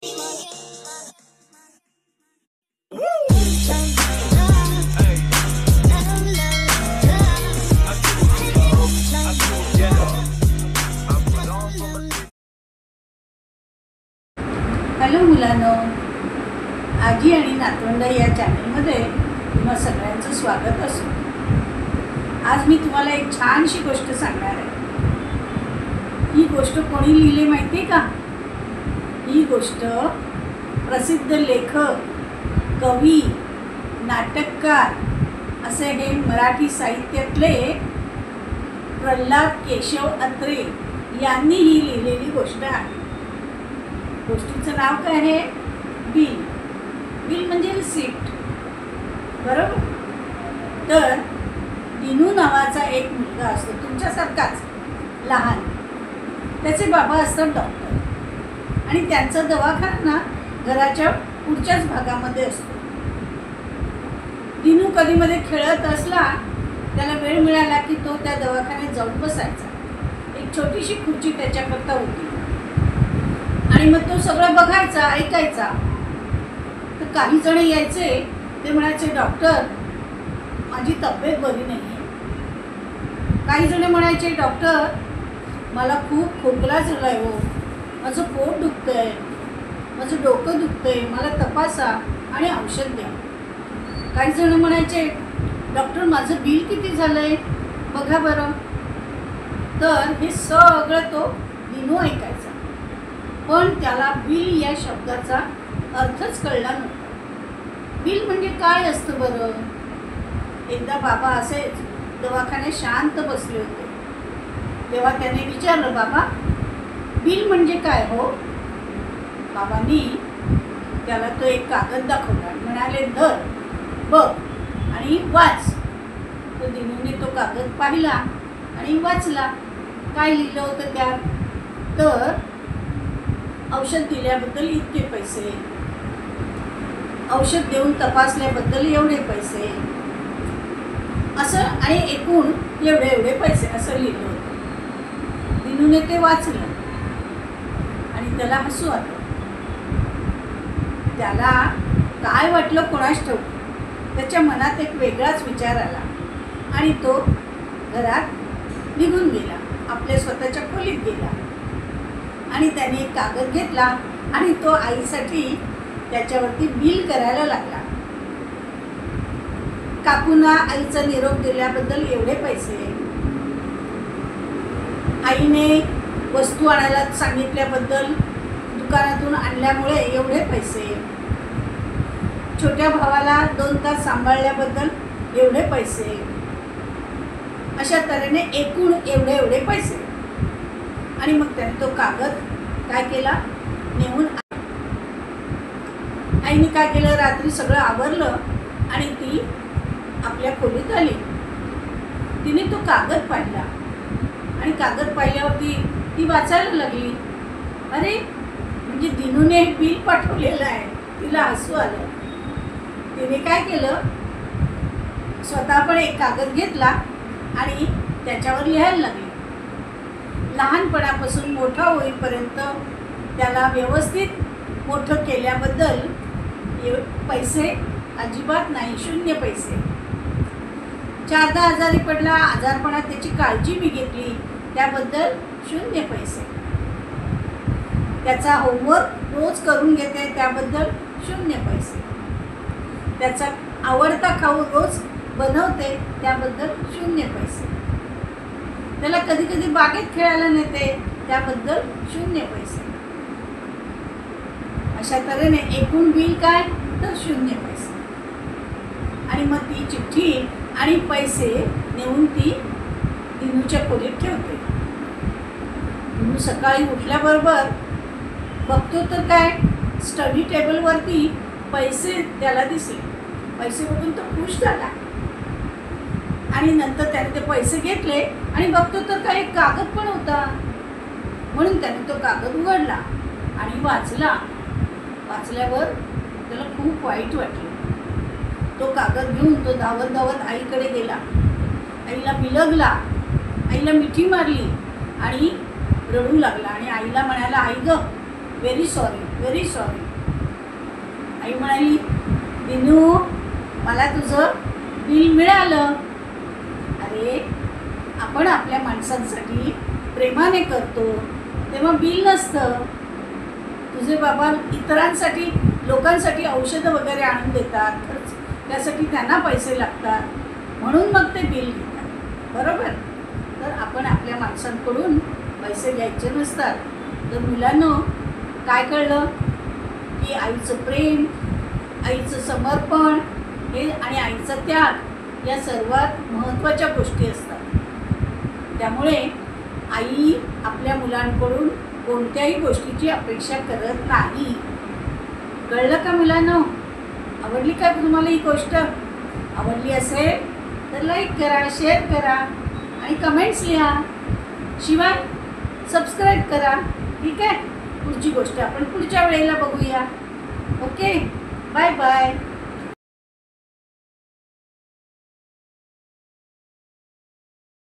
Hello मुलांनो, आजी आणि नातवंड या चॅनलमध्ये तुम्हा सगळ्यांचं स्वागत असो। आज मी तुम्हाला एक छानशी गोष्ट सांगणार आहे। ही गोष्ट कोणी लिहिली माहिती आहे का? ही गोष्ट प्रसिद्ध लेखक, कवी, नाटककार असे हे मराठी साहित्यातले प्रल्हाद केशव अत्रे यांनी ही लिहिलेली गोष्ट आहे। गोष्टीचं नाव काय आहे? बिल। बिल म्हणजे रिसिप्ट, बरोबर? तर दिनू नावाचा एक मुलगा असतो, तुमच्यासारखाच लहान। त्याचे बाबा असतात डॉक्टर आणि त्यांचा दवाखाना घराच्या पुढच्याच भागामध्ये असतो। दिनू कधी मध्ये खेळत असला, त्याला वेळ मिळाला की तो त्या दवाखान्यात जाऊन बसायचा। एक छोटीशी खुर्ची त्याच्याकरता होती आणि मग तो सगळं बघायचा, ऐकायचा। तर काही जण यायचे, ते म्हणायचे, डॉक्टर माझी तब्येत बरी नाही आहे। काही जण म्हणायचे, डॉक्टर मला खूप खोकला झालाय हो, माझं पोट दुखतंय, माझं डोकं दुखतंय, मला तपासा आणि औषध द्या। काही जण म्हणायचे, डॉक्टर माझं बिल किती झालंय बघा बरं। तर हे सगळं तो दिनू ऐकायचा, पण त्याला बिल या शब्दाचा अर्थच कळला नव्हता। बिल म्हणजे काय असतं बरं? एकदा बाबा असेच दवाखान्यात शांत बसले होते, तेव्हा त्याने विचारलं, बाबा बिल म्हणजे काय हो? बाबांनी त्याला तो एक कागद दाखवला, म्हणाले, धर बघ आणि वाच। तो दिनूने तो कागद पाहिला आणि वाचला। काय लिहिलं होतं त्यात? तर औषध दिल्याबद्दल इतके पैसे, औषध देऊन तपासल्याबद्दल एवढे पैसे, असं, आणि एकूण एवढे एवढे पैसे असं लिहिलं होतं। दिनूने ते वाचलं आणि त्याला हसू आलं। त्याला काय वाटलं कोणास ठाऊक, त्याच्या मनात एक वेगळाच विचार आला आणि तो घरात निघून गेला, आपल्या स्वतःच्या खोलीत गेला आणि त्याने एक कागद घेतला आणि तो आईसाठी त्याच्यावरती बिल करायला लागला। काकूंना आईचा निरोप दिल्याबद्दल एवढे पैसे, आईने वस्तू आणायला सांगितल्याबद्दल दुकानातून आणल्यामुळे एवढे पैसे, छोट्या भावाला 2 तास सांभाळल्याबद्दल एवढे पैसे, अशा तऱ्हेने एकूण एवढे एवढे पैसे। आणि मग त्याने तो कागद काय केला, नेऊन आईने काय केलं, रात्री सगळं आवरलं आणि ती आपल्या खोलीत आली। तिने तो कागद पाहिला आणि कागद पाहिल्यावरती ती वाचायला लागली। अरे, म्हणजे दिनूने एक बिल पाठवलेलं आहे। तिला हसू आलं। तिने काय केलं, स्वतः पण एक कागद घेतला आणि त्याच्यावर लिहायला लागली। लहानपणापासून मोठा होईपर्यंत त्याला व्यवस्थित मोठं केल्याबद्दल पैसे अजिबात नाही, 0 पैसे। 4दा आजारी पडला, आजारपणात त्याची काळजी मी घेतली, त्याबद्दल 0 पैसे। त्याचा होमवर्क रोज करून घेते, त्याबद्दल 0 पैसे। त्याचा आवडता खाऊ रोज बनवते, त्याबद्दल 0 पैसे। त्याला कधी कधी बागेत खेळायला नेते, त्याबद्दल 0 पैसे। अशा तऱ्हेने एकूण बिल काय, तर 0 पैसे। आणि मग ती चिठ्ठी आणि पैसे नेऊन ती दिनूच्या खोलीत ठेवते। दिनू सकाळी उठल्याबरोबर बघतो तर काय, स्टडी टेबलवरती पैसे त्याला दिसले। पैसे बघून तो खुश झाला आणि नंतर त्याने ते पैसे घेतले आणि बघतो तर काय, एक कागद पण होता। म्हणून त्याने तो कागद उघडला आणि वाचला। वाचल्यावर त्याला खूप वाईट वाटलं। तो कागद घेऊन तो धावत धावत आईकडे गेला, आईला बिलगला, आईला मिठी मारली आणि रडू लागला आणि आईला म्हणाला, आई ग, व्हेरी सॉरी, व्हेरी सॉरी. आई म्हणाली, दिनू मला तुझं बिल मिळालं. अरे आपण आपल्या माणसांसाठी प्रेमाने करतो तेव्हा बिल नसतं. तुझे बाबा इतरांसाठी लोकांसाठी औषधं वगैरे आणून देतात, खर्च त्यासाठी त्यांना पैसे लागतात म्हणून मग ते बिल घेतात, बरोबर. तर आपण आपल्या माणसांकडून पैसे घ्यायचे नसतात. तर मुलांनो काय कळलं की आईचं प्रेम, आईचं समर्पण हे आणि आईचा त्याग या सर्वात महत्त्वाच्या गोष्टी असतात. त्यामुळे आई आपल्या मुलांकडून कोणत्याही गोष्टीची अपेक्षा करत नाही. कळलं का मुलांनो? आवडली का तुम्हाला ही गोष्ट? आवडली असेल तर लाईक करा, शेअर करा आणि कमेंट्स लिहा. शिवाय सबस्क्राईब करा. ठीक आहे. पुढची गोष्ट आपण पुढच्या वेळेला बघूया. Okay, bye bye.